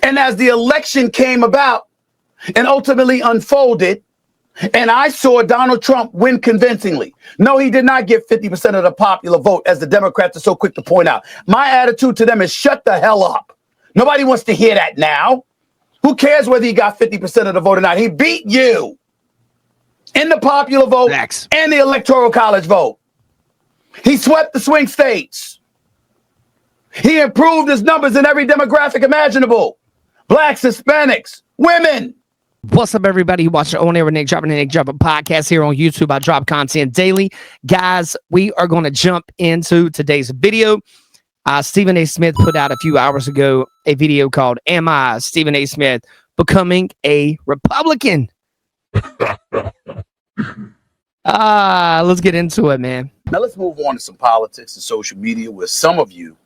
And as the election came about and ultimately unfolded, and I saw Donald Trump win convincingly. No, he did not get 50% of the popular vote, as the Democrats are so quick to point out. My attitude to them is shut the hell up. Nobody wants to hear that now. Who cares whether he got 50% of the vote or not? He beat you in the popular vote and the electoral college vote. He swept the swing states. He improved his numbers in every demographic imaginable. Blacks, Hispanics, women. What's up, everybody who watches On Air with Nick Dropping and Nick Dropping podcast here on YouTube. I drop content daily. Guys, we are going to jump into today's video. Stephen A. Smith put out a few hours ago a video called Am I, Stephen A. Smith, Becoming a Republican? Let's get into it, man. Now let's move on to some politics and social media where some of you,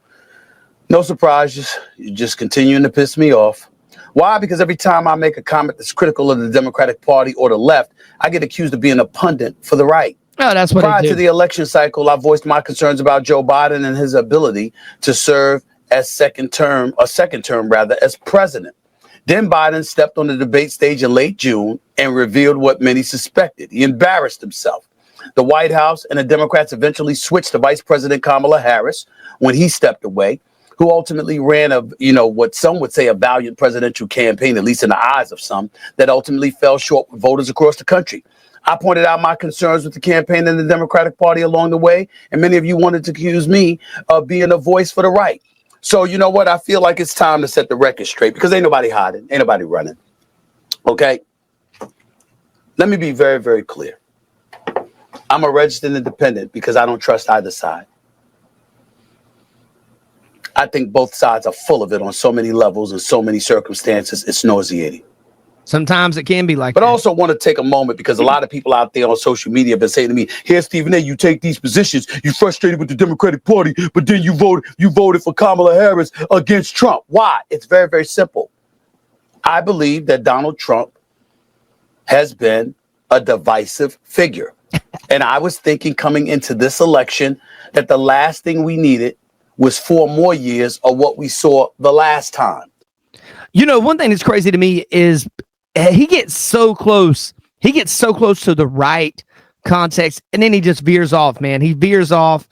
no surprises, you're just continuing to piss me off. Why? Because every time I make a comment that's critical of the Democratic Party or the left, I get accused of being a pundit for the right. Oh, that's what Prior to the election cycle, I voiced my concerns about Joe Biden and his ability to serve as second term as president. Then Biden stepped on the debate stage in late June and revealed what many suspected. He embarrassed himself. The White House and the Democrats eventually switched to Vice President Kamala Harris when he stepped away, who ultimately ran what some would say a valiant presidential campaign, at least in the eyes of some, that ultimately fell short with voters across the country. I pointed out my concerns with the campaign and the Democratic Party along the way, and many of you wanted to accuse me of being a voice for the right. So you know what? I feel like it's time to set the record straight because ain't nobody hiding, ain't nobody running. Okay? Let me be very, very clear. I'm a registered independent because I don't trust either side. I think both sides are full of it on so many levels and so many circumstances. It's nauseating. Sometimes it can be like that. But I also want to take a moment because a lot of people out there on social media have been saying to me, here, Stephen A., you take these positions, you're frustrated with the Democratic Party, but then you voted for Kamala Harris against Trump. Why? It's very, very simple. I believe that Donald Trump has been a divisive figure. And I was thinking coming into this election that the last thing we needed was 4 more years of what we saw the last time. You know, one thing that's crazy to me is he gets so close. He gets so close to the right context, and then he just veers off, man. He veers off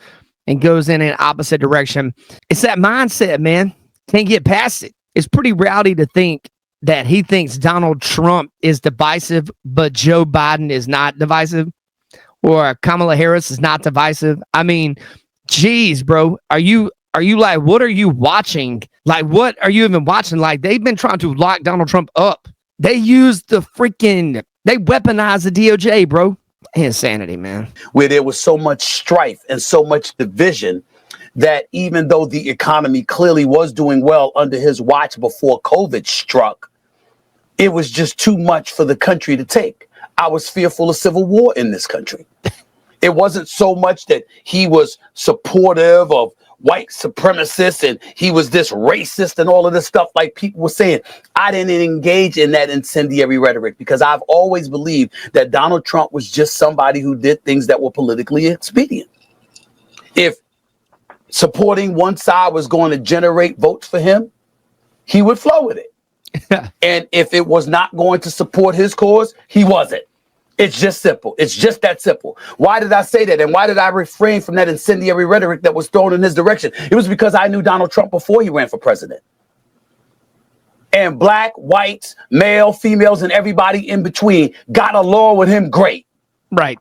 and goes in an opposite direction. It's that mindset, man. Can't get past it. It's pretty rowdy to think that he thinks Donald Trump is divisive, but Joe Biden is not divisive, or Kamala Harris is not divisive. I mean, geez, bro, are you like, what are you watching? Like, what are you even watching? Like, they've been trying to lock Donald Trump up. They used they weaponized the DOJ, bro. Insanity, man. Where there was so much strife and so much division that even though the economy clearly was doing well under his watch before COVID struck, it was just too much for the country to take. I was fearful of civil war in this country. It wasn't so much that he was supportive of white supremacists and he was this racist and all of this stuff like people were saying. I didn't engage in that incendiary rhetoric because I've always believed that Donald Trump was just somebody who did things that were politically expedient. If supporting one side was going to generate votes for him, he would flow with it. And if it was not going to support his cause, he wasn't. It's just simple. It's just that simple. Why did I say that? And why did I refrain from that incendiary rhetoric that was thrown in his direction? It was because I knew Donald Trump before he ran for president. And black, whites, male, females, and everybody in between got along with him great. Right.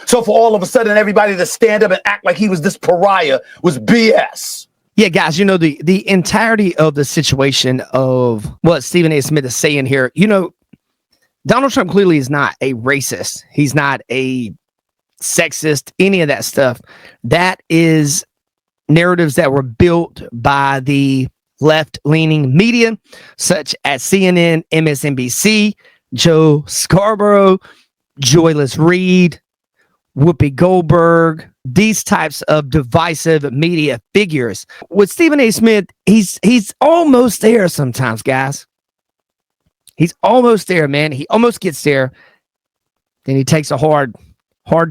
So for all of a sudden, everybody to stand up and act like he was this pariah was BS. Yeah, guys, you know, the entirety of the situation of what Stephen A. Smith is saying here, you know, Donald Trump clearly is not a racist. He's not a sexist, any of that stuff. That is narratives that were built by the left-leaning media, such as CNN, MSNBC, Joe Scarborough, Joyless Reed, Whoopi Goldberg, these types of divisive media figures. With Stephen A. Smith, he's almost there sometimes, guys. He's almost there, man. He almost gets there. Then he takes a hard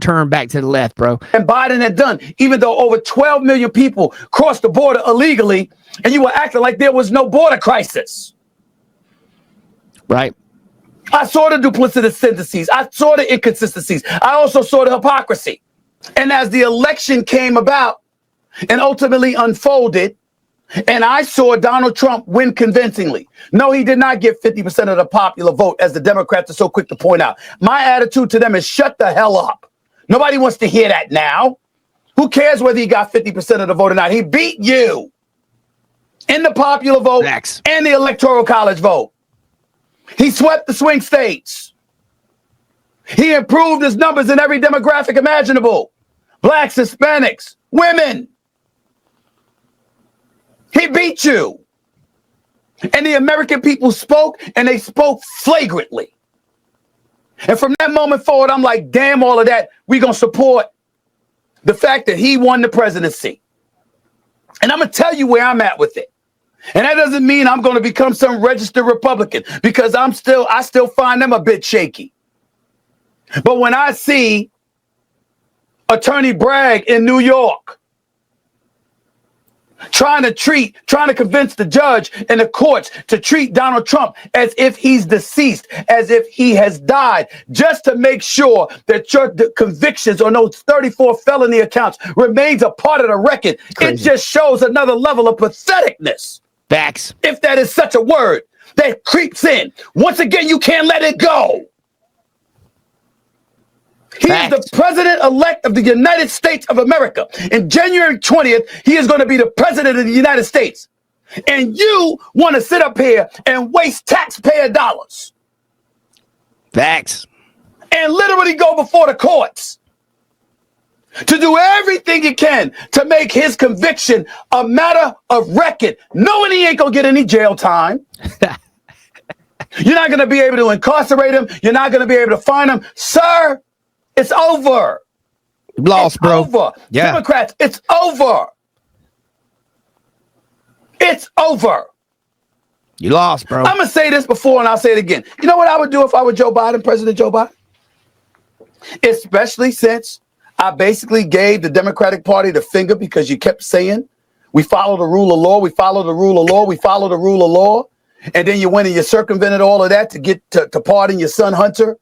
turn back to the left, bro. And Biden had done, even though over 12 million people crossed the border illegally, and you were acting like there was no border crisis. Right. I saw the duplicitous tendencies. I saw the inconsistencies. I also saw the hypocrisy. And as the election came about and ultimately unfolded, and I saw Donald Trump win convincingly. No, he did not get 50% of the popular vote, as the Democrats are so quick to point out. My attitude to them is shut the hell up. Nobody wants to hear that now. Who cares whether he got 50% of the vote or not? He beat you in the popular vote and the electoral college vote. He swept the swing states. He improved his numbers in every demographic imaginable. Blacks, Hispanics, women. He beat you. And the American people spoke, and they spoke flagrantly. And from that moment forward, I'm like, damn all of that. We're going to support the fact that he won the presidency. And I'm going to tell you where I'm at with it. And that doesn't mean I'm going to become some registered Republican, because I still find them a bit shaky. But when I see Attorney Bragg in New York trying to convince the judge and the courts to treat Donald Trump as if he's deceased, as if he has died, just to make sure that your convictions on those 34 felony accounts remains a part of the record. It just shows another level of patheticness. Facts. If that is such a word that creeps in. Once again, you can't let it go. He is the president-elect of the United States of America. In January 20th, he is going to be the president of the United States. And you want to sit up here and waste taxpayer dollars. Facts. And literally go before the courts to do everything you can to make his conviction a matter of record, knowing he ain't going to get any jail time. You're not going to be able to incarcerate him. You're not going to be able to fine him. Sir, it's over. Lost, bro. Over. Yeah. Democrats, it's over. It's over. You lost, bro. I'm going to say this before and I'll say it again. You know what I would do if I were Joe Biden, President Joe Biden? Especially since I basically gave the Democratic Party the finger because you kept saying, we follow the rule of law, we follow the rule of law, we follow the rule of law. And then you went and you circumvented all of that to get to pardon your son, Hunter.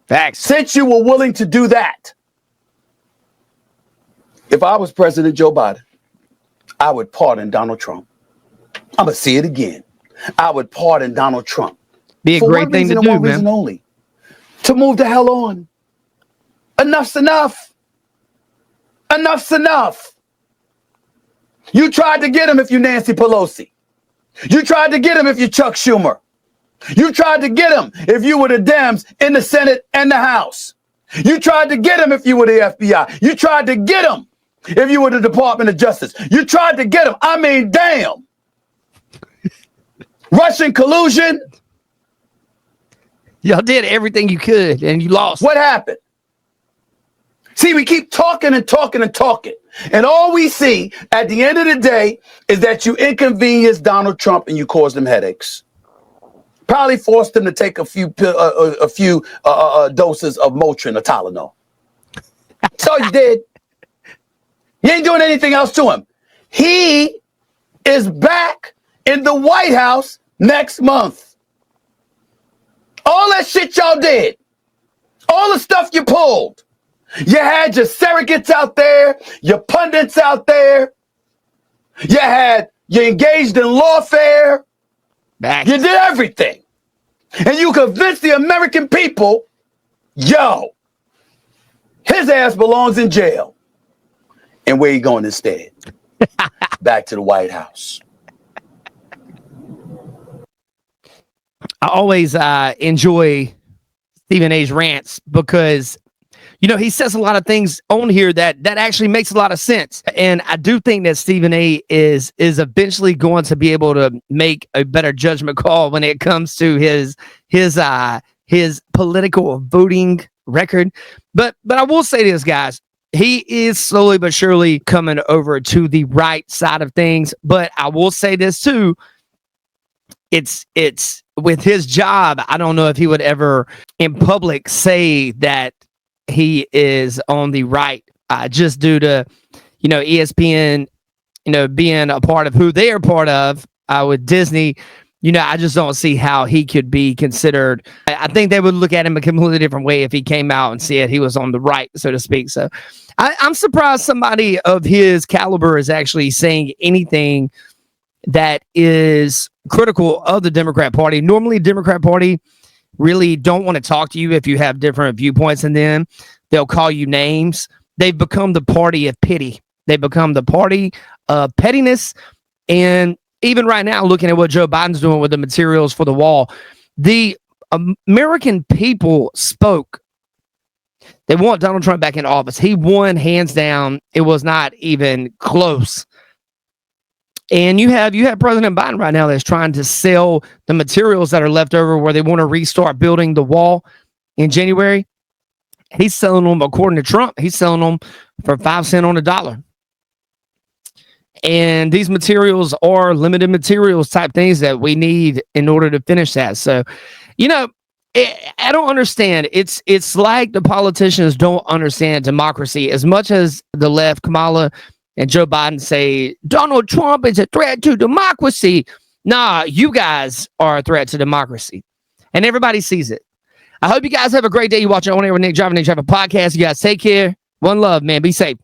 Facts. Since you were willing to do that, if I was President Joe Biden, I would pardon Donald Trump. I'm going to see it again. I would pardon Donald Trump. Be a great thing to do, man. Reason only. To move the hell on. Enough's enough. Enough's enough. You tried to get him if you Nancy Pelosi. You tried to get him if you Chuck Schumer. You tried to get him if you were the Dems in the Senate and the House. You tried to get him if you were the FBI. You tried to get him if you were the Department of Justice. You tried to get him. I mean, damn. Russian collusion. Y'all did everything you could and you lost. What happened? See, we keep talking and talking and talking. And all we see at the end of the day is that you inconvenience Donald Trump and you caused him headaches. Probably forced him to take a few doses of Motrin or Tylenol. That's all you did. You ain't doing anything else to him. He is back in the White House next month. All that shit y'all did, all the stuff you pulled, you had your surrogates out there, your pundits out there, you engaged in lawfare. You did everything. And you convinced the American people, yo, his ass belongs in jail. And where you going instead? Back to the White House. I always enjoy Stephen A's rants because, you know, he says a lot of things on here that actually makes a lot of sense. And I do think that Stephen A is eventually going to be able to make a better judgment call when it comes to his political voting record. But I will say this, guys. He is slowly but surely coming over to the right side of things. But I will say this too. It's with his job. I don't know if he would ever in public say that he is on the right, just due to, you know, ESPN, you know, being a part of who they are part of with Disney. I just don't see how he could be considered. I think they would look at him a completely different way if he came out and said he was on the right, so to speak. So I'm surprised somebody of his caliber is actually saying anything that is critical of the Democrat Party. Normally, Democrat Party really don't want to talk to you if you have different viewpoints than them. They'll call you names. They've become the party of pity. They become the party of pettiness. And even right now, looking at what Joe Biden's doing with the materials for the wall, the American people spoke. They want Donald Trump back in office. He won hands down. It was not even close. And you have President Biden right now that's trying to sell the materials that are left over where they want to restart building the wall in January. He's selling them, according to Trump, he's selling them for 5 cents on the dollar. And these materials are limited materials type things that we need in order to finish that. So, I don't understand. It's like the politicians don't understand democracy as much as the left, Kamala and Joe Biden, say Donald Trump is a threat to democracy. Nah, you guys are a threat to democracy. And everybody sees it. I hope you guys have a great day. You watching On Air with Nick Driver podcast. You guys take care. One love, man. Be safe.